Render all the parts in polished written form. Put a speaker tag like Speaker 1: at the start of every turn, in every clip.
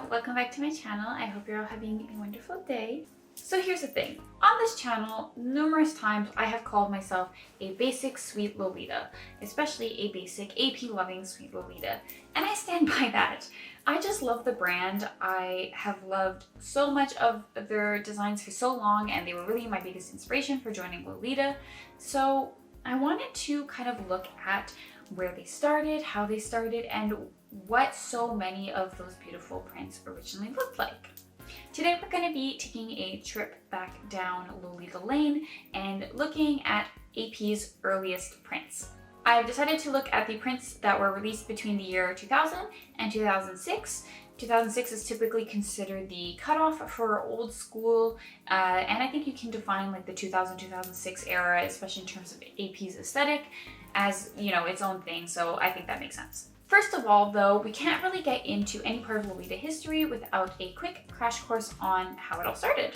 Speaker 1: welcome back to my channel. I hope you're all having a wonderful day. So here's the thing, on this channel, numerous times I have called myself a basic sweet Lolita, especially a basic AP loving sweet Lolita, and I stand by that. I just love the brand. I have loved so much of their designs for so long, and they were really my biggest inspiration for joining Lolita. So I wanted to kind of look at where they started, how they started, and what so many of those beautiful prints originally looked like. Today we're going to be taking a trip back down Lolita Lane and looking at AP's earliest prints. I've decided to look at the prints that were released between the year 2000 and 2006. 2006 is typically considered the cutoff for old school, and I think you can define like the 2000-2006 era, especially in terms of AP's aesthetic, as, you know, its own thing, so I think that makes sense. First of all, though, we can't really get into any part of Lolita history without a quick crash course on how it all started.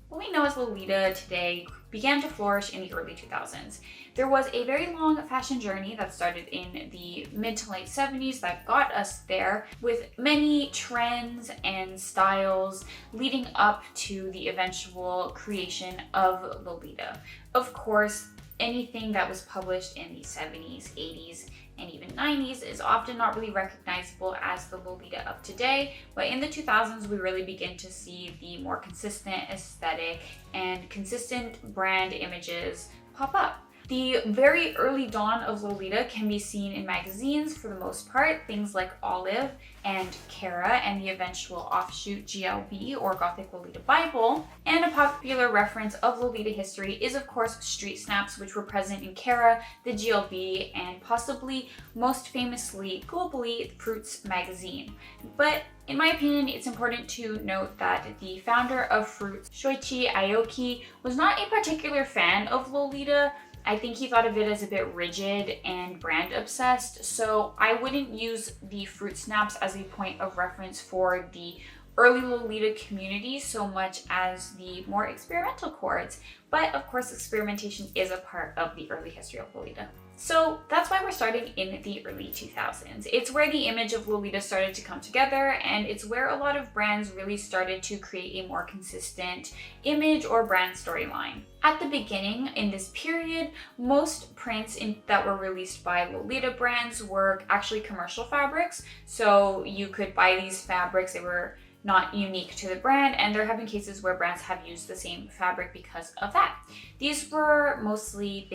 Speaker 1: What we know as Lolita today began to flourish in the early 2000s. There was a very long fashion journey that started in the mid to late 70s that got us there, with many trends and styles leading up to the eventual creation of Lolita. Of course, anything that was published in the 70s, 80s, and even 90s is often not really recognizable as the Lolita of today, but in the 2000s we really begin to see the more consistent aesthetic and consistent brand images pop up. The very early dawn of Lolita can be seen in magazines for the most part, things like Olive and Cara and the eventual offshoot GLB or Gothic Lolita Bible. And a popular reference of Lolita history is of course street snaps, which were present in Cara, the GLB, and possibly most famously globally Fruits magazine. But in my opinion, it's important to note that the founder of Fruits, Shoichi Aoki, was not a particular fan of Lolita. I think he thought of it as a bit rigid and brand obsessed, so I wouldn't use the fruit snaps as a point of reference for the early Lolita community so much as the more experimental chords. But of course, experimentation is a part of the early history of Lolita. So that's why we're starting in the early 2000s. It's where the image of Lolita started to come together, and it's where a lot of brands really started to create a more consistent image or brand storyline. At the beginning, in this period, most prints that were released by Lolita brands were actually commercial fabrics. So you could buy these fabrics, they were not unique to the brand, and there have been cases where brands have used the same fabric because of that. These were mostly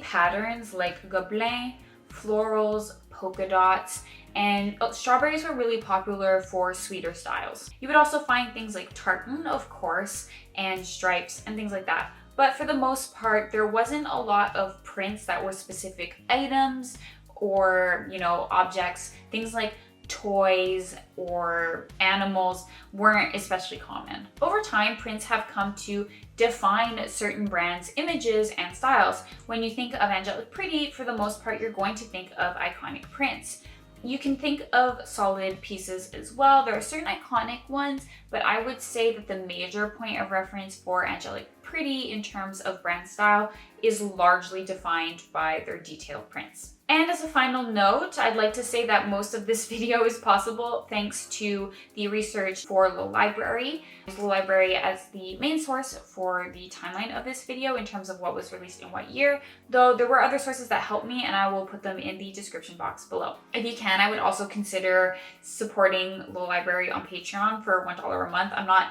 Speaker 1: patterns like gobelin, florals, polka dots, and strawberries were really popular for sweeter styles. You would also find things like tartan, of course, and stripes and things like that. But for the most part, there wasn't a lot of prints that were specific items or, you know, objects. Things like toys or animals weren't especially common. Over time, prints have come to define certain brands' images and styles. When you think of Angelic Pretty, for the most part, you're going to think of iconic prints. You can think of solid pieces as well. There are certain iconic ones, but I would say that the major point of reference for Angelic Pretty in terms of brand style is largely defined by their detailed prints. And as a final note, I'd like to say that most of this video is possible thanks to the research for Low Library. Low Library as the main source for the timeline of this video in terms of what was released in what year, though there were other sources that helped me, and I will put them in the description box below. If you can, I would also consider supporting Low Library on Patreon for $1 a month. I'm not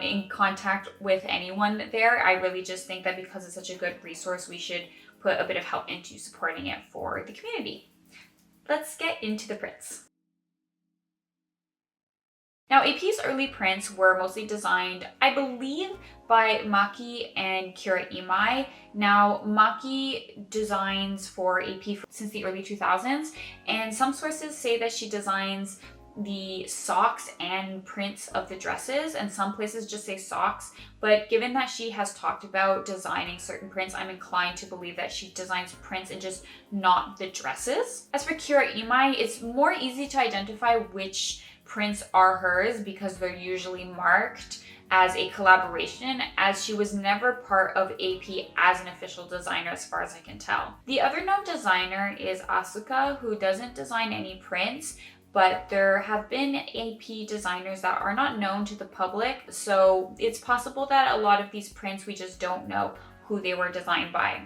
Speaker 1: in contact with anyone there. I really just think that because it's such a good resource, we should put a bit of help into supporting it for the community. Let's get into the prints. Now, AP's early prints were mostly designed, I believe, by Maki and Kira Imai. Now, Maki designs for AP since the early 2000s, and some sources say that she designs the socks and prints of the dresses, and some places just say socks, but given that she has talked about designing certain prints, I'm inclined to believe that she designs prints and just not the dresses. As for Kira Imai, it's more easy to identify which prints are hers because they're usually marked as a collaboration, as she was never part of AP as an official designer as far as I can tell. The other known designer is Asuka, who doesn't design any prints, but there have been AP designers that are not known to the public, so it's possible that a lot of these prints we just don't know who they were designed by.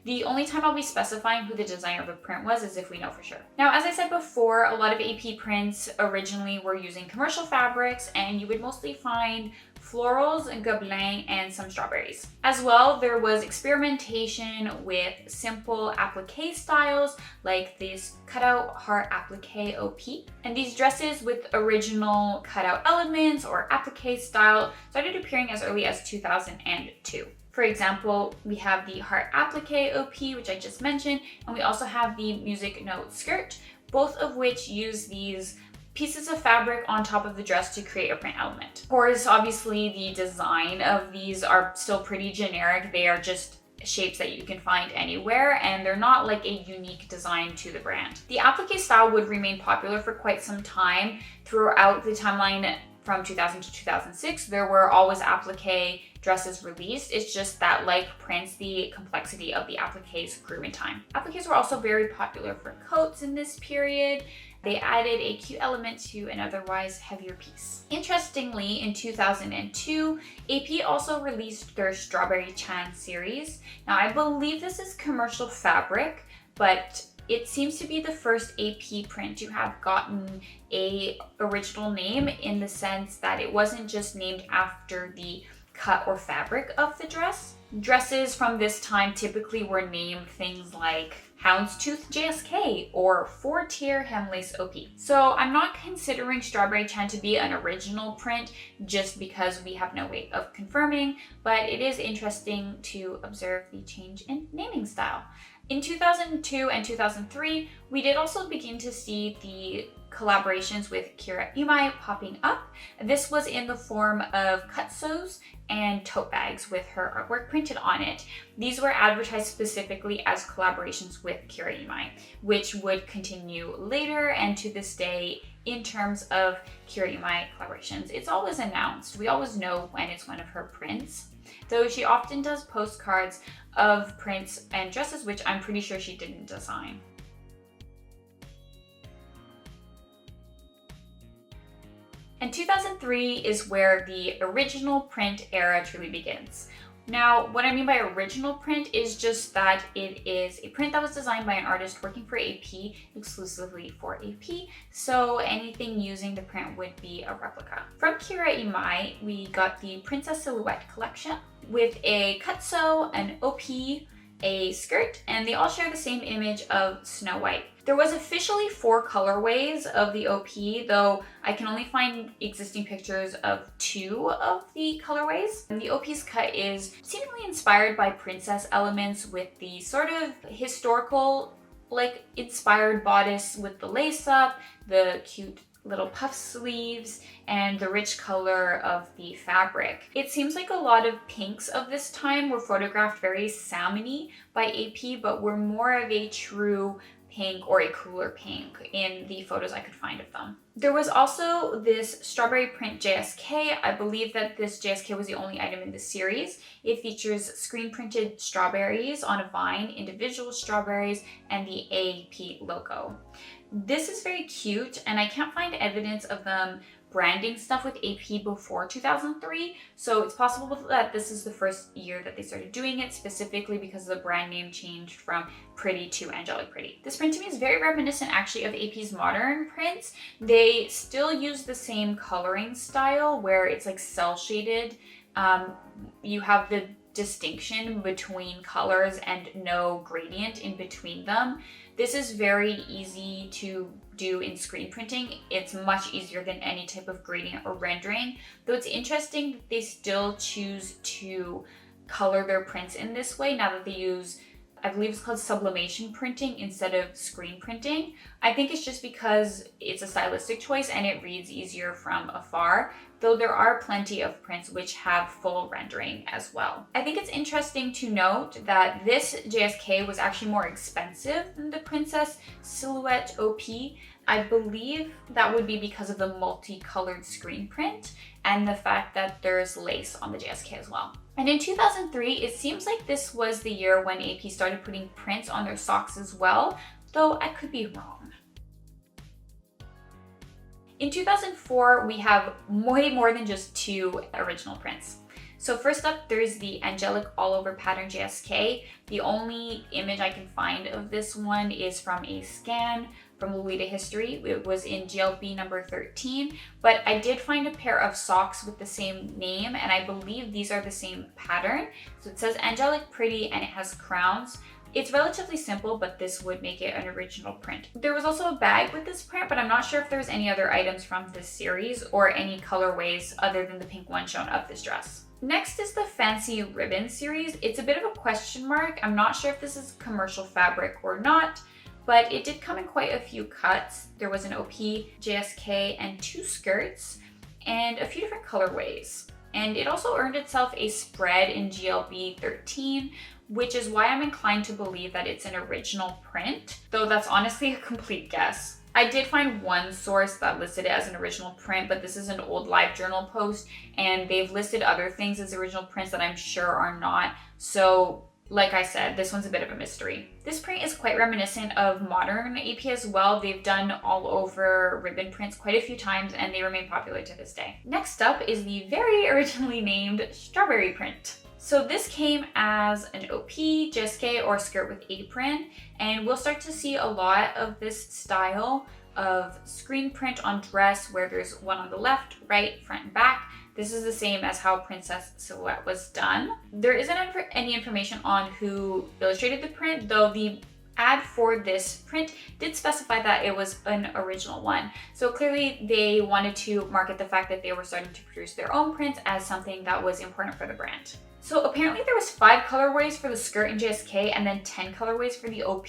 Speaker 1: The only time I'll be specifying who the designer of a print was is if we know for sure. Now, as I said before, a lot of AP prints originally were using commercial fabrics, and you would mostly find florals and gobelins and some strawberries. As well, there was experimentation with simple applique styles like this cutout heart applique OP. And these dresses with original cutout elements or applique style started appearing as early as 2002. For example, we have the heart applique OP, which I just mentioned, and we also have the music note skirt, both of which use these pieces of fabric on top of the dress to create a print element. Of course, obviously the design of these are still pretty generic. They are just shapes that you can find anywhere, and they're not like a unique design to the brand. The applique style would remain popular for quite some time. Throughout the timeline from 2000 to 2006, there were always applique dresses released. It's just that, like prints, the complexity of the appliques grew in time. Appliques were also very popular for coats in this period. They added a cute element to an otherwise heavier piece. Interestingly, in 2002, AP also released their Strawberry Chan series. Now, I believe this is commercial fabric, but it seems to be the first AP print to have gotten a original name, in the sense that it wasn't just named after the cut or fabric of the dress. Dresses from this time typically were named things like Houndstooth JSK or 4-tier hemlace OP. So I'm not considering Strawberry Chan to be an original print just because we have no way of confirming, but it is interesting to observe the change in naming style. In 2002 and 2003, we did also begin to see the collaborations with Kira Imai popping up. This was in the form of cut sews and tote bags with her artwork printed on it. These were advertised specifically as collaborations with Kira Imai, which would continue later and to this day in terms of Kira Imai collaborations. It's always announced. We always know when it's one of her prints, though she often does postcards of prints and dresses, which I'm pretty sure she didn't design. And 2003 is where the original print era truly begins. Now, what I mean by original print is just that it is a print that was designed by an artist working for AP, exclusively for AP, so anything using the print would be a replica. From Kira Imai, we got the Princess Silhouette collection with a cut sew, an OP, a skirt, and they all share the same image of Snow White. There was officially 4 colorways of the OP, though I can only find existing pictures of 2 of the colorways. And the OP's cut is seemingly inspired by princess elements, with the sort of historical, like, inspired bodice with the lace up, the cute little puff sleeves, and the rich color of the fabric. It seems like a lot of pinks of this time were photographed very salmony by AP, but were more of a true pink or a cooler pink in the photos I could find of them. There was also this strawberry print JSK. I believe that this JSK was the only item in the series. It features screen printed strawberries on a vine, individual strawberries, and the AP logo. This is very cute, and I can't find evidence of them branding stuff with AP before 2003, so it's possible that this is the first year that they started doing it, specifically because the brand name changed from Pretty to Angelic Pretty. This print to me is very reminiscent actually of AP's modern prints. They still use the same coloring style where it's like cell shaded. You have the distinction between colors and no gradient in between them. This is very easy to do in screen printing. It's much easier than any type of gradient or rendering, though it's interesting that they still choose to color their prints in this way now that they use I believe it's called sublimation printing instead of screen printing. I think it's just because it's a stylistic choice and it reads easier from afar, though there are plenty of prints which have full rendering as well. I think it's interesting to note that this JSK was actually more expensive than the Princess Silhouette OP. I believe that would be because of the multicolored screen print and the fact that there's lace on the JSK as well. And in 2003, it seems like this was the year when AP started putting prints on their socks as well, though I could be wrong. In 2004, we have way more than just 2 original prints. So first up, there's the Angelic all over pattern JSK. The only image I can find of this one is from a scan from Lolita History. It was in GLB number 13, but I did find a pair of socks with the same name, and I believe these are the same pattern. So it says Angelic Pretty and it has crowns. It's relatively simple, but this would make it an original print. There was also a bag with this print, but I'm not sure if there's any other items from this series or any colorways other than the pink one shown of this dress. Next is the Fancy Ribbon series. It's a bit of a question mark. I'm not sure if this is commercial fabric or not, but it did come in quite a few cuts. There was an OP, JSK, and 2 skirts, and a few different colorways. And it also earned itself a spread in GLB 13, which is why I'm inclined to believe that it's an original print, though that's honestly a complete guess. I did find one source that listed it as an original print, but this is an old LiveJournal post, and they've listed other things as original prints that I'm sure are not. So like I said, this one's a bit of a mystery. This print is quite reminiscent of modern AP as well. They've done all over ribbon prints quite a few times and they remain popular to this day. Next up is the very originally named Strawberry print. So this came as an OP, JSK, or skirt with apron, and we'll start to see a lot of this style of screen print on dress where there's one on the left, right, front, and back. This is the same as how Princess Silhouette was done. There isn't any information on who illustrated the print, though the ad for this print did specify that it was an original one. So clearly they wanted to market the fact that they were starting to produce their own prints as something that was important for the brand. So apparently there was 5 colorways for the skirt in JSK and then 10 colorways for the OP,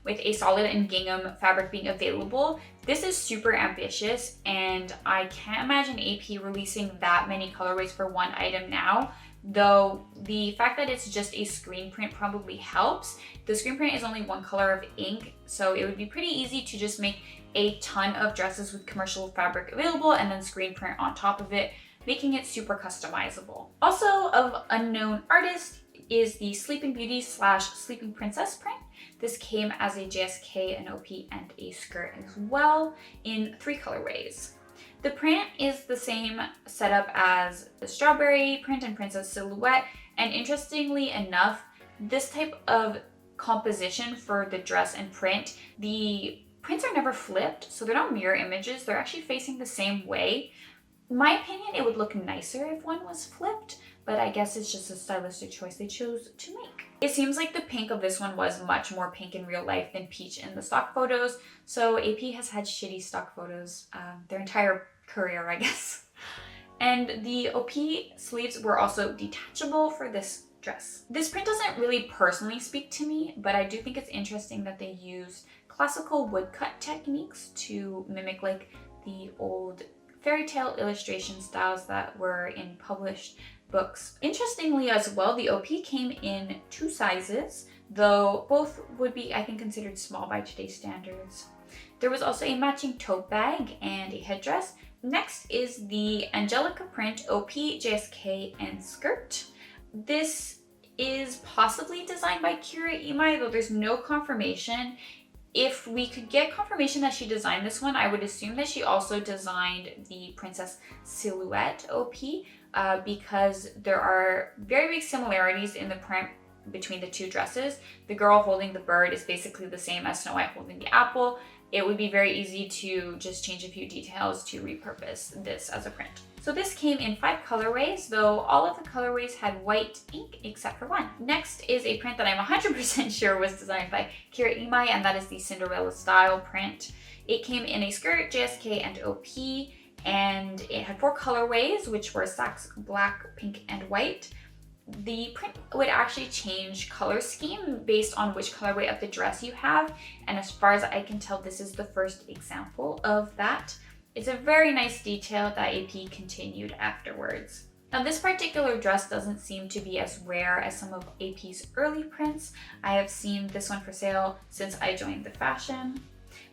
Speaker 1: with a solid and gingham fabric being available. This is super ambitious, and I can't imagine AP releasing that many colorways for one item now, though the fact that it's just a screen print probably helps. The screen print is only one color of ink, so it would be pretty easy to just make a ton of dresses with commercial fabric available and then screen print on top of it, making it super customizable. Also of unknown artist is the Sleeping Beauty / Sleeping Princess print. This came as a JSK, an OP, and a skirt as well in 3 colorways. The print is the same setup as the Strawberry print and Princess Silhouette, and interestingly enough, this type of composition for the dress and print, the prints are never flipped, so they're not mirror images, they're actually facing the same way. In my opinion, it would look nicer if one was flipped, but I guess it's just a stylistic choice they chose to make. It seems like the pink of this one was much more pink in real life than peach in the stock photos, so AP has had shitty stock photos their entire career, I guess. And the OP sleeves were also detachable for this dress. This print doesn't really personally speak to me, but I do think it's interesting that they used classical woodcut techniques to mimic like the old fairy tale illustration styles that were in published books. Interestingly as well, the OP came in 2 sizes, though both would be, I think, considered small by today's standards. There was also a matching tote bag and a headdress. Next is the Angelica print OP, JSK, and skirt. This is possibly designed by Kira Imai, though there's no confirmation. If we could get confirmation that she designed this one, I would assume that she also designed the Princess Silhouette OP because there are very big similarities in the print between the 2 dresses. The girl holding the bird is basically the same as Snow White holding the apple. It would be very easy to just change a few details to repurpose this as a print. So this came in 5 colorways, though all of the colorways had white ink except for one. Next is a print that I'm 100% sure was designed by Kira Imai, and that is the Cinderella style print. It came in a skirt, JSK, and OP, and it had 4 colorways, which were sax, black, pink, and white. the print would actually change color scheme based on which colorway of the dress you have. And as far as I can tell, this is the first example of that. It's a very nice detail that AP continued afterwards. Now this particular dress doesn't seem to be as rare as some of AP's early prints. I have seen this one for sale since I joined the fashion,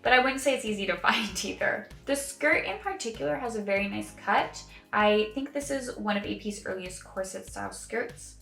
Speaker 1: but I wouldn't say it's easy to find either. The skirt in particular has a very nice cut. I think this is one of AP's earliest corset style skirts.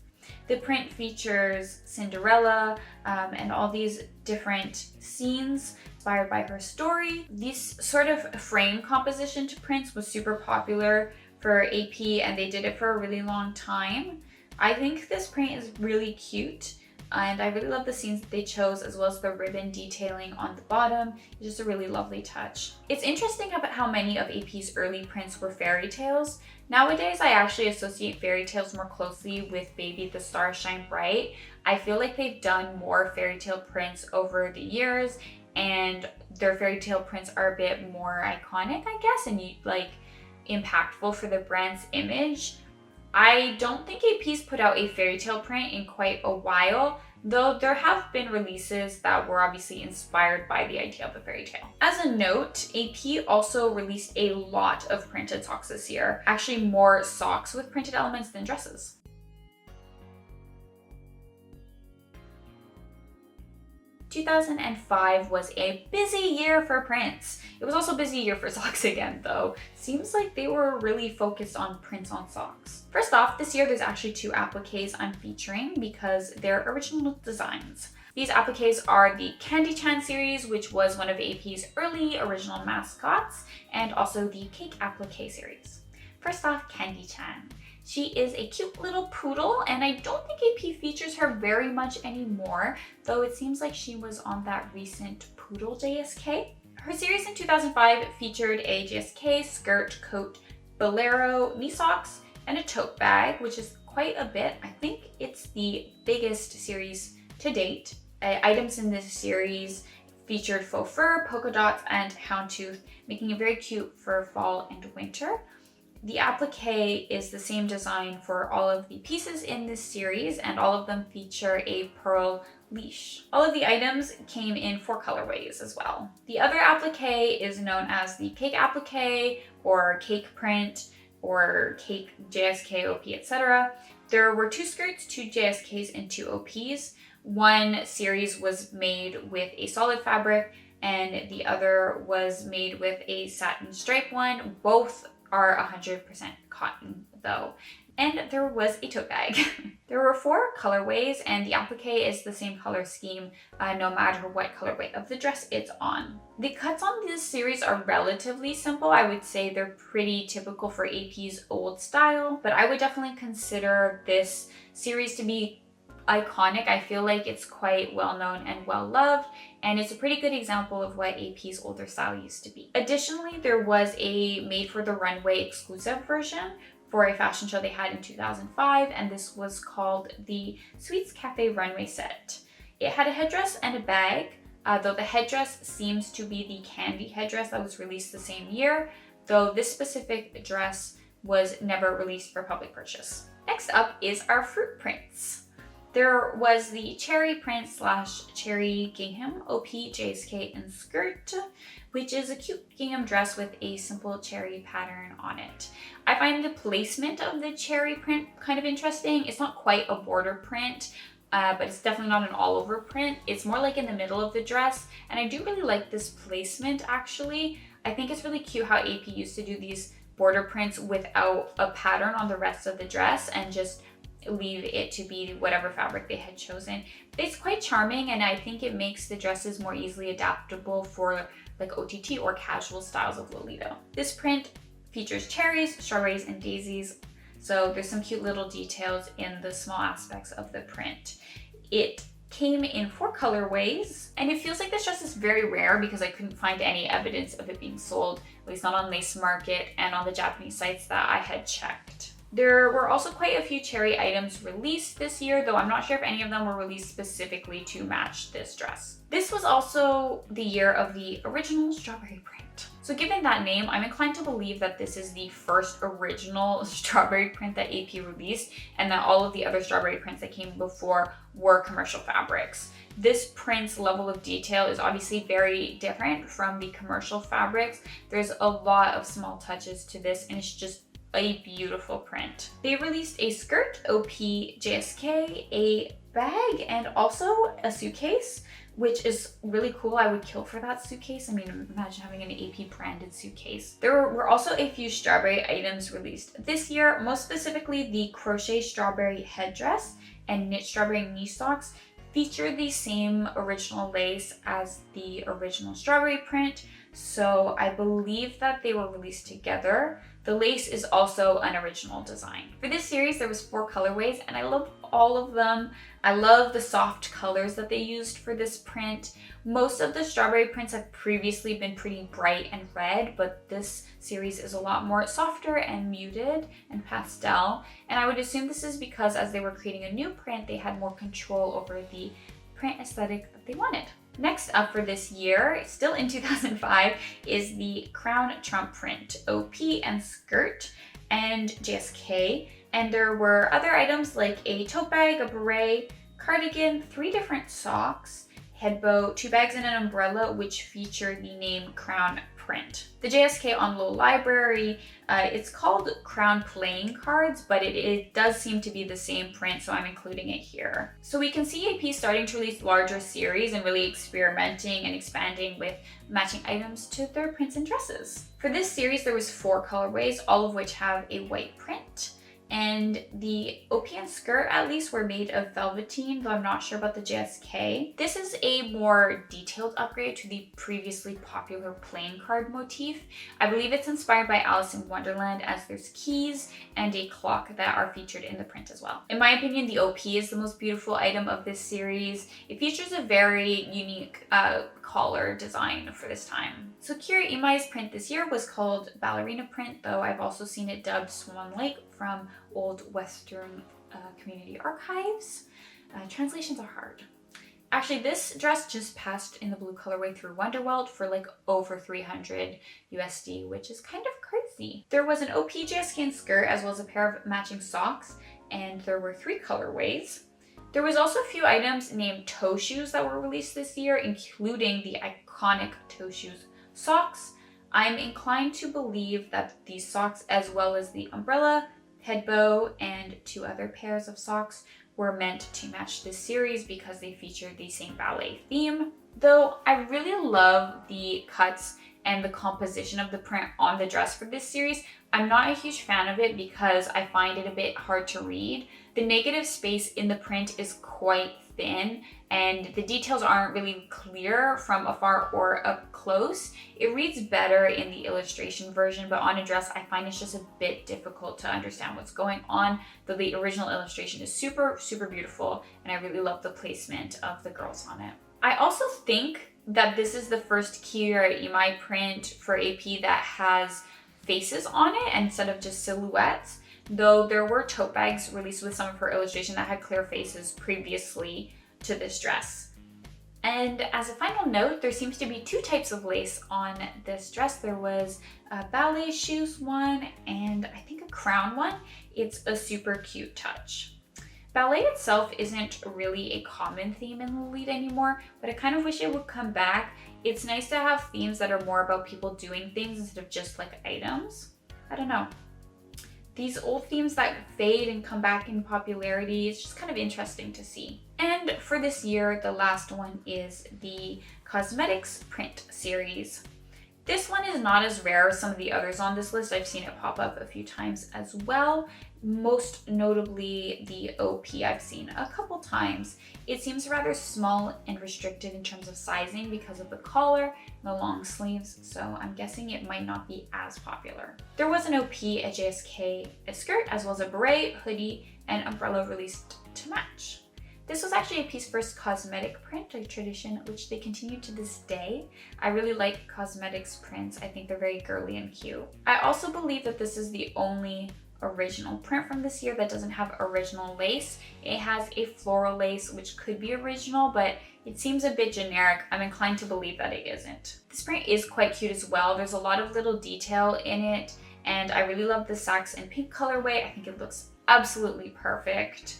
Speaker 1: The print features Cinderella and all these different scenes inspired by her story. This sort of frame composition to prints was super popular for AP, and they did it for a really long time. I think this print is really cute, and I really love the scenes that they chose, as well as the ribbon detailing on the bottom. It's just a really lovely touch. It's interesting about how many of AP's early prints were fairy tales. Nowadays, I actually associate fairy tales more closely with Baby the Stars Shine Bright. I feel like they've done more fairy tale prints over the years, and their fairy tale prints are a bit more iconic, I guess, and impactful for the brand's image. I don't think AP's put out a fairy tale print in quite a while, though there have been releases that were obviously inspired by the idea of a fairy tale. As a note, AP also released a lot of printed socks this year, actually more socks with printed elements than dresses. 2005 was a busy year for prints. It was also a busy year for socks again, though. Seems like they were really focused on prints on socks. First off, this year there's actually 2 appliques I'm featuring because they're original designs. These appliques are the Candy Chan series, which was one of AP's early original mascots, and also the Cake Applique series. First off, Candy Chan. She is a cute little poodle, and I don't think AP features her very much anymore, though it seems like she was on that recent Poodle JSK. Her series in 2005 featured a JSK skirt, coat, bolero, knee socks, and a tote bag, which is quite a bit. I think it's the biggest series to date. Items in this series featured faux fur, polka dots, and houndstooth, making it very cute for fall and winter. The applique is the same design for all of the pieces in this series, and all of them feature a pearl leash. All of the items came in 4 colorways as well. The other applique is known as the Cake Applique, or Cake Print, or Cake JSK, OP, etc. There were 2 skirts, 2 JSKs, and 2 OPs. One series was made with a solid fabric, and the other was made with a satin stripe one. Both are 100% cotton though. And there was a tote bag. There were 4 colorways, and the applique is the same color scheme no matter what colorway of the dress it's on. The cuts on this series are relatively simple. I would say they're pretty typical for AP's old style, but I would definitely consider this series to be iconic. I feel like it's quite well known and well loved, and it's a pretty good example of what AP's older style used to be. Additionally, there was a made for the runway exclusive version for a fashion show they had in 2005, and this was called the Sweets Cafe Runway Set. It had a headdress and a bag, though the headdress seems to be the candy headdress that was released the same year, though this specific dress was never released for public purchase. Next up is our fruit prints. There was the cherry print / cherry gingham, OP, JSK, and skirt, which is a cute gingham dress with a simple cherry pattern on it. I find the placement of the cherry print kind of interesting. It's not quite a border print, but it's definitely not an all over print. It's more like in the middle of the dress, and I do really like this placement actually. I think it's really cute how AP used to do these border prints without a pattern on the rest of the dress and just leave it to be whatever fabric they had chosen. It's quite charming, and I think it makes the dresses more easily adaptable for like OTT or casual styles of Lolita. This print features cherries, strawberries, and daisies, so there's some cute little details in the small aspects of the print. It came in 4 colorways, and it feels like this dress is very rare because I couldn't find any evidence of it being sold, at least not on Lace Market and on the Japanese sites that I had checked. There were also quite a few cherry items released this year, though I'm not sure if any of them were released specifically to match this dress. This was also the year of the original strawberry print. So given that name, I'm inclined to believe that this is the first original strawberry print that AP released, and that all of the other strawberry prints that came before were commercial fabrics. This print's level of detail is obviously very different from the commercial fabrics. There's a lot of small touches to this, and it's just a beautiful print. They released a skirt, OP JSK, a bag, and also a suitcase, which is really cool. I would kill for that suitcase. I mean, imagine having an AP branded suitcase. There were also a few strawberry items released this year, most specifically the crochet strawberry headdress and knit strawberry knee socks feature the same original lace as the original strawberry print, so I believe that they were released together. The lace is also an original design. For this series, there was 4 colorways, and I love all of them. I love the soft colors that they used for this print. Most of the strawberry prints have previously been pretty bright and red, but this series is a lot more softer and muted and pastel. And I would assume this is because as they were creating a new print, they had more control over the print aesthetic that they wanted. Next up for this year, still in 2005, is the Crown Trump print, OP and skirt and JSK. And there were other items like a tote bag, a beret, cardigan, 3 different socks, head bow, 2 bags, and an umbrella, which feature the name Crown print. The JSK on Low Library, it's called Crown Playing Cards, but it does seem to be the same print, so I'm including it here. So we can see AP starting to release larger series and really experimenting and expanding with matching items to their prints and dresses. For this series, there was 4 colorways, all of which have a white print. And the OP and skirt at least were made of velveteen, though I'm not sure about the JSK. This is a more detailed upgrade to the previously popular playing card motif. I believe it's inspired by Alice in Wonderland, as there's keys and a clock that are featured in the print as well. In my opinion, the OP is the most beautiful item of this series. It features a very unique collar design for this time. So Kira Imai's print this year was called Ballerina print, though I've also seen it dubbed Swan Lake from Old Western Community Archives. Translations are hard. Actually, this dress just passed in the blue colorway through Wonderweld for like over 300 USD, which is kind of crazy. There was an OP JSK skirt as well as a pair of matching socks, and there were 3 colorways. There was also a few items named toe shoes that were released this year, including the iconic toe shoes socks. I'm inclined to believe that these socks, as well as the umbrella, head bow, and 2 other pairs of socks, were meant to match this series because they featured the same ballet theme. Though I really love the cuts and the composition of the print on the dress for this series, I'm not a huge fan of it because I find it a bit hard to read. The negative space in the print is quite thin and the details aren't really clear from afar or up close. It reads better in the illustration version, but on a dress I find it's just a bit difficult to understand what's going on, though the original illustration is super, super beautiful and I really love the placement of the girls on it. I also think that this is the first Kira Imai print for AP that has faces on it instead of just silhouettes, though there were tote bags released with some of her illustration that had clear faces previously to this dress. And as a final note, there seems to be 2 types of lace on this dress. There was a ballet shoes one and I think a crown one. It's a super cute touch. Ballet itself isn't really a common theme in Lolita anymore, but I kind of wish it would come back. It's nice to have themes that are more about people doing things instead of just like items. I don't know. These old themes that fade and come back in popularity, it's just kind of interesting to see. And for this year, the last one is the Cosmetics print series. This one is not as rare as some of the others on this list. I've seen it pop up a few times as well. Most notably the OP I've seen a couple times. It seems rather small and restricted in terms of sizing because of the collar and the long sleeves, so I'm guessing it might not be as popular. There was an OP, a JSK, a skirt, as well as a beret, hoodie, and umbrella released to match. This was actually AP's first cosmetic print, a tradition which they continue to this day. I really like cosmetics prints. I think they're very girly and cute. I also believe that this is the only original print from this year that doesn't have original lace. It has a floral lace, which could be original, but it seems a bit generic. I'm inclined to believe that it isn't. This print is quite cute as well. There's a lot of little detail in it, and I really love the Sax and Pink colorway. I think it looks absolutely perfect.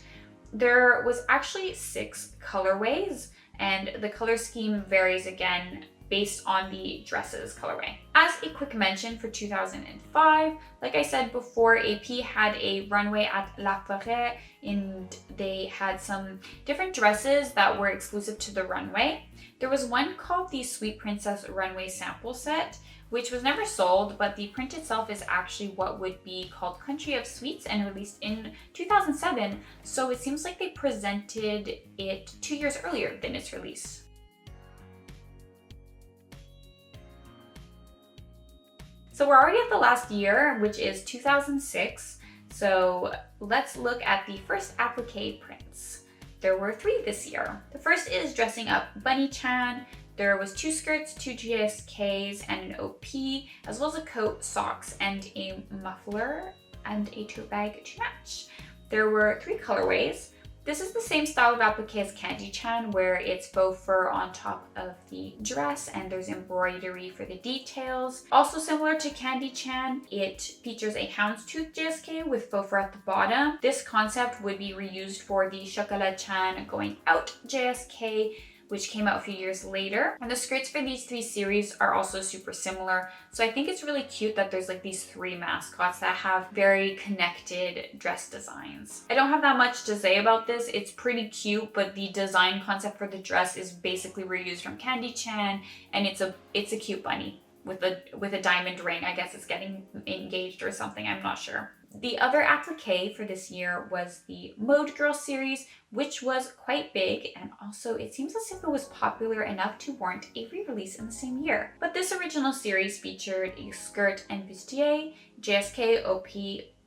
Speaker 1: There was actually 6 colorways, and the color scheme varies again based on the dress's colorway. As a quick mention for 2005, like I said before, AP had a runway at La Forêt, and they had some different dresses that were exclusive to the runway. There was one called the Sweet Princess Runway Sample Set, which was never sold, but the print itself is actually what would be called Country of Sweets and released in 2007, so it seems like they presented it 2 years earlier than its release. So we're already at the last year, which is 2006. So let's look at the first applique prints. There were 3 this year. The first is dressing up Bunny-chan. There was 2 skirts, 2 GSKs, and an OP, as well as a coat, socks, and a muffler, and a tote bag to match. There were 3 colorways. This is the same style of applique as Candy-chan, where it's faux fur on top of the dress and there's embroidery for the details. Also similar to Candy-chan, it features a houndstooth GSK with faux fur at the bottom. This concept would be reused for the Chocolat-chan Going Out GSK, which came out a few years later. And the skirts for these 3 series are also super similar. So I think it's really cute that there's like these 3 mascots that have very connected dress designs. I don't have that much to say about this. It's pretty cute, but the design concept for the dress is basically reused from Candy-chan, and it's a cute bunny with a diamond ring. I guess it's getting engaged or something, I'm not sure. The other applique for this year was the Mode Girl series, which was quite big, and also it seems as if it was popular enough to warrant a re-release in the same year. But this original series featured a skirt and bustier, GSK, OP,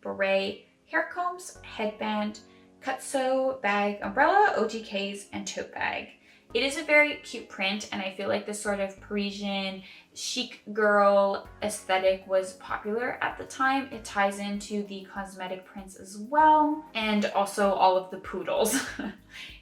Speaker 1: beret, hair combs, headband, cutso, bag, umbrella, OTKs, and tote bag. It is a very cute print, and I feel like this sort of Parisian chic girl aesthetic was popular at the time. It ties into the cosmetic prints as well, and also all of the poodles.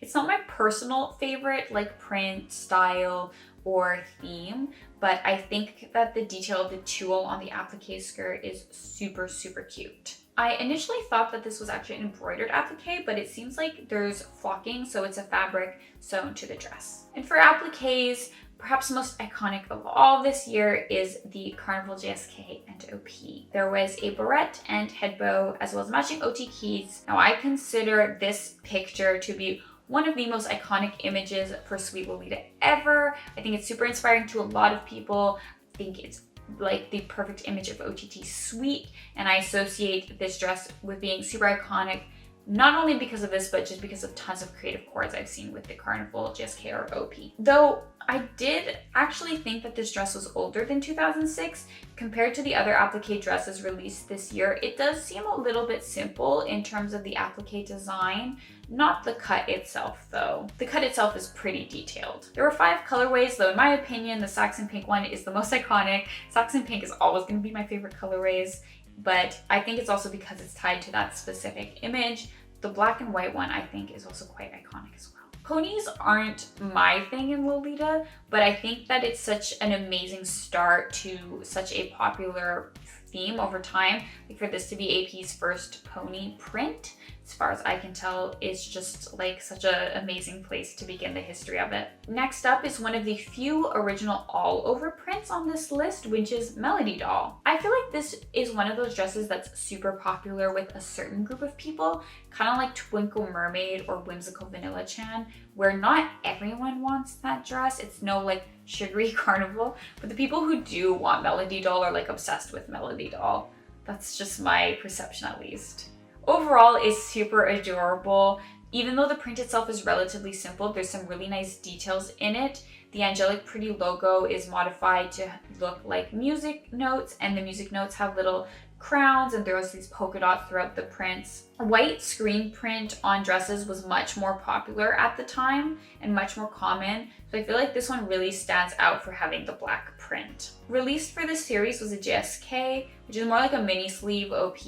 Speaker 1: It's not my personal favorite like print, style, or theme, but I think that the detail of the tulle on the applique skirt is super, super cute. I initially thought that this was actually an embroidered applique, but it seems like there's flocking, so it's a fabric sewn to the dress. And for appliques, perhaps most iconic of all this year is the Carnival GSK and OP. There was a barrette and head bow, as well as matching OT keys. Now I consider this picture to be one of the most iconic images for Sweet Lolita ever. I think it's super inspiring to a lot of people. I think it's like the perfect image of OTT Sweet, and I associate this dress with being super iconic, not only because of this, but just because of tons of creative cords I've seen with the Carnival GSK or OP. Though I did actually think that this dress was older than 2006. Compared to the other applique dresses released this year, it does seem a little bit simple in terms of the applique design, not the cut itself though. The cut itself is pretty detailed. There were 5 colorways, though in my opinion, the Saxon Pink one is the most iconic. Saxon Pink is always going to be my favorite colorways, but I think it's also because it's tied to that specific image. The black and white one I think is also quite iconic as well. Ponies aren't my thing in Lolita, but I think that it's such an amazing start to such a popular theme over time. Like for this to be AP's first pony print, as far as I can tell, is just like such an amazing place to begin the history of it. Next up is one of the few original all over prints on this list, which is Melody Doll. I feel like this is one of those dresses that's super popular with a certain group of people, kind of like Twinkle Mermaid or Whimsical Vanilla Chan, where not everyone wants that dress. It's no like sugary carnival, but the people who do want Melody Doll are like obsessed with Melody Doll. That's just my perception at least. Overall, it's super adorable. Even though the print itself is relatively simple, there's some really nice details in it. The Angelic Pretty logo is modified to look like music notes, and the music notes have little crowns, and there's these polka dots throughout the prints. White screen print on dresses was much more popular at the time and much more common, so I feel like this one really stands out for having the black print. Released for this series was a GSK, which is more like a mini sleeve OP.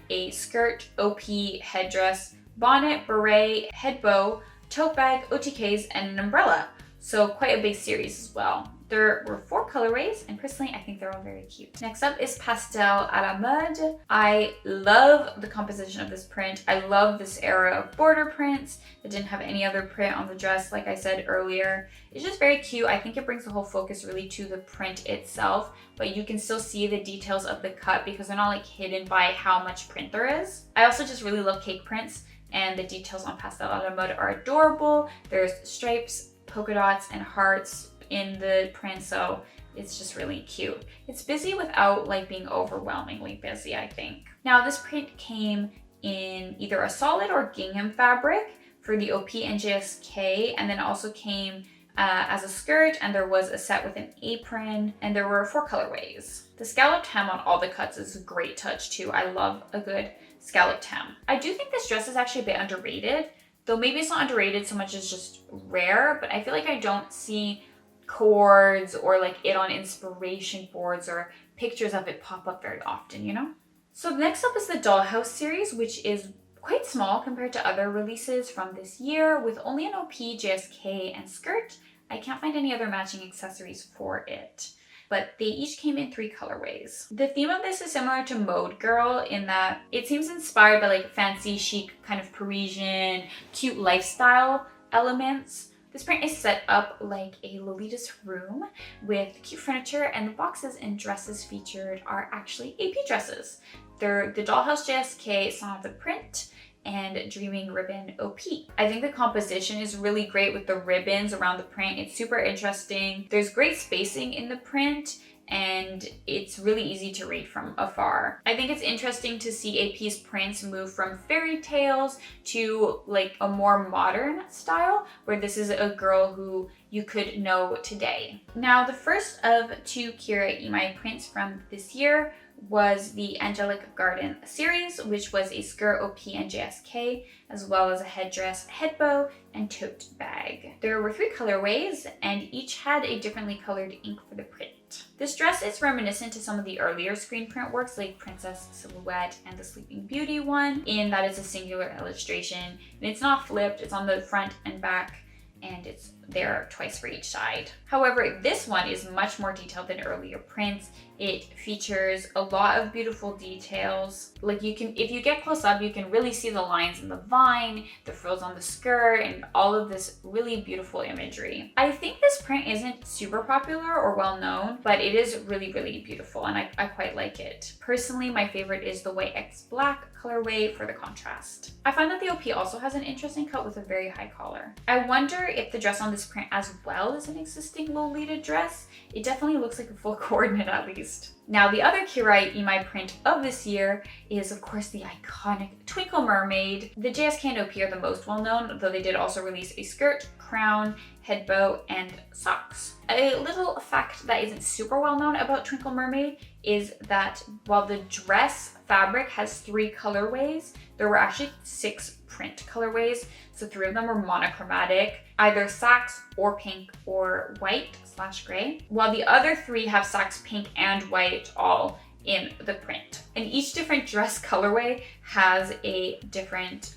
Speaker 1: a skirt, OP, headdress, bonnet, beret, head bow, tote bag, OTKs, and an umbrella. So quite a big series as well. There were 4 colorways, and personally, I think they're all very cute. Next up is Pastel à la Mode. I love the composition of this print. I love this era of border prints that didn't have any other print on the dress, like I said earlier. It's just very cute. I think it brings the whole focus really to the print itself, but you can still see the details of the cut because they're not like hidden by how much print there is. I also just really love cake prints, and the details on Pastel à la Mode are adorable. There's stripes, polka dots, and hearts in the print, so it's just really cute. It's busy without like being overwhelmingly busy, I think. Now this print came in either a solid or gingham fabric for the OP and JSK, and then also came as a skirt, and there was a set with an apron, and there were 4 colorways. The scalloped hem on all the cuts is a great touch too. I love a good scalloped hem. I do think this dress is actually a bit underrated, though maybe it's not underrated so much as just rare, but I feel like I don't see cords or like it on inspiration boards or pictures of it pop up very often, you know? So next up is the Dollhouse series, which is quite small compared to other releases from this year, with only an OP, JSK, and skirt. I can't find any other matching accessories for it, but they each came in 3 colorways. The theme of this is similar to Mode Girl in that it seems inspired by like fancy chic kind of Parisian cute lifestyle elements. This print is set up like a Lolita's room with cute furniture, and the boxes and dresses featured are actually AP dresses. They're the Dollhouse JSK Song of the Print and Dreaming Ribbon OP. I think the composition is really great with the ribbons around the print. It's super interesting. There's great spacing in the print, and it's really easy to read from afar. I think it's interesting to see AP's prints move from fairy tales to like a more modern style, where this is a girl who you could know today. Now, the first of 2 Kira Imai prints from this year was the Angelic Garden series, which was a skirt, OP, and JSK, as well as a headdress, head bow, and tote bag. There were 3 colorways, and each had a differently colored ink for the print. This dress is reminiscent to some of the earlier screen print works like Princess Silhouette and the Sleeping Beauty one, in that it's a singular illustration, and it's not flipped, it's on the front and back, and it's there twice for each side. However, this one is much more detailed than earlier prints. It features a lot of beautiful details. Like you can, if you get close up, you can really see the lines in the vine, the frills on the skirt, and all of this really beautiful imagery. I think this print isn't super popular or well known, but it is really, really beautiful, and I quite like it. Personally, my favorite is the white X black colorway for the contrast. I find that the OP also has an interesting cut with a very high collar. I wonder if the dress on this print as well as an existing Lolita dress. It definitely looks like a full coordinate at least. Now, the other Kira Imai print of this year is, of course, the iconic Twinkle Mermaid. The JSK and OP are the most well known, though they did also release a skirt, crown, head bow, and socks. A little fact that isn't super well known about Twinkle Mermaid is that while the dress fabric has 3 colorways, there were actually 6 print colorways. So 3 of them were monochromatic, either sax or pink or white/gray, while the other 3 have sax, pink, and white all in the print. And each different dress colorway has a different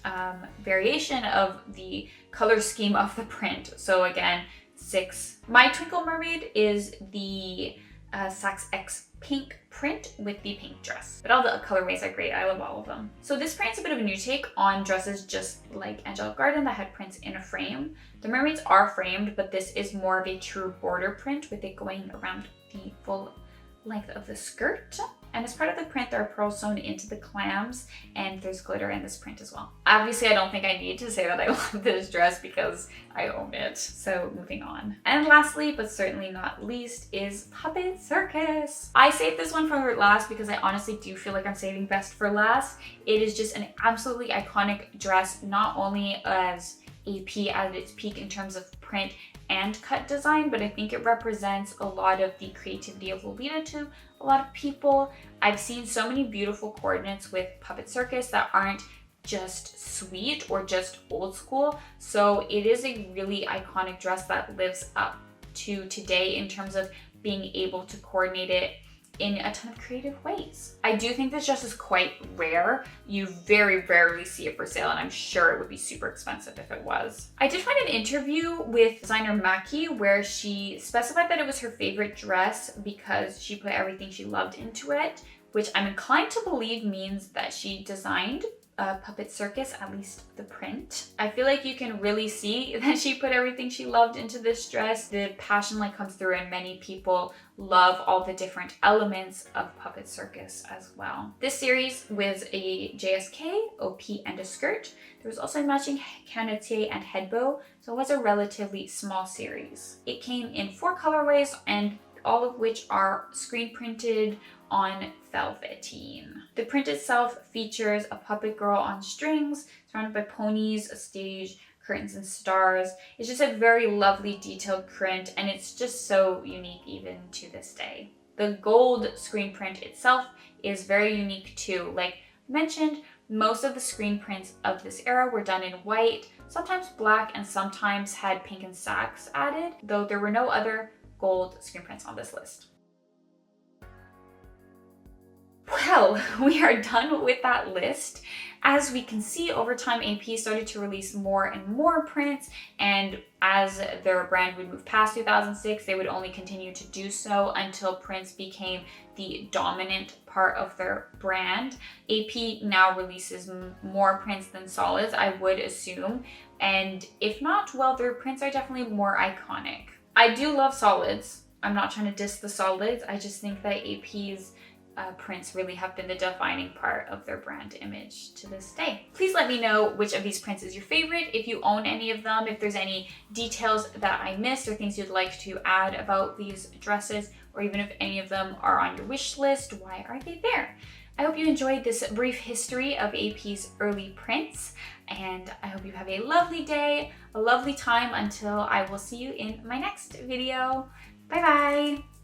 Speaker 1: variation of the color scheme of the print. So again, 6. My Twinkle Mermaid is the Sax X pink print with the pink dress, but all the colorways are great. I love all of them. So this print is a bit of a new take on dresses just like Angelic Garden that had prints in a frame. The mermaids are framed, but this is more of a true border print with it going around the full length of the skirt. And as part of the print, there are pearls sewn into the clams, and there's glitter in this print as well. Obviously, I don't think I need to say that I love this dress because I own it. So moving on. And lastly, but certainly not least, is Puppet Circus. I saved this one for last because I honestly do feel like I'm saving best for last. It is just an absolutely iconic dress, not only as AP at its peak in terms of print and cut design, but I think it represents a lot of the creativity of Lolita to a lot of people. I've seen so many beautiful coordinates with Puppet Circus that aren't just sweet or just old school. So it is a really iconic dress that lives up to today in terms of being able to coordinate it in a ton of creative ways. I do think this dress is quite rare. You very rarely see it for sale, and I'm sure it would be super expensive if it was. I did find an interview with designer Maki where she specified that it was her favorite dress because she put everything she loved into it, which I'm inclined to believe means that she designed Puppet Circus, at least the print. I feel like you can really see that she put everything she loved into this dress. The passion light comes through, and many people love all the different elements of Puppet Circus as well. This series was a JSK, OP, and a skirt. There was also a matching canotier and head bow, so it was a relatively small series. It came in 4 colorways, and all of which are screen printed on velveteen. The print itself features a puppet girl on strings surrounded by ponies, a stage, curtains, and stars. It's just a very lovely detailed print, and it's just so unique even to this day. The gold screen print itself is very unique too. Like mentioned, most of the screen prints of this era were done in white, sometimes black, and sometimes had pink and sax added, though there were no other gold screen prints on this list. Well, we are done with that list. As we can see, over time, AP started to release more and more prints, and as their brand would move past 2006, they would only continue to do so until prints became the dominant part of their brand. AP now releases more prints than solids, I would assume, and if not, well, their prints are definitely more iconic. I do love solids. I'm not trying to diss the solids. I just think that AP's prints really have been the defining part of their brand image to this day. Please let me know which of these prints is your favorite, if you own any of them, if there's any details that I missed or things you'd like to add about these dresses, or even if any of them are on your wish list, why are they there? I hope you enjoyed this brief history of AP's early prints, and I hope you have a lovely day, a lovely time until I will see you in my next video. Bye bye!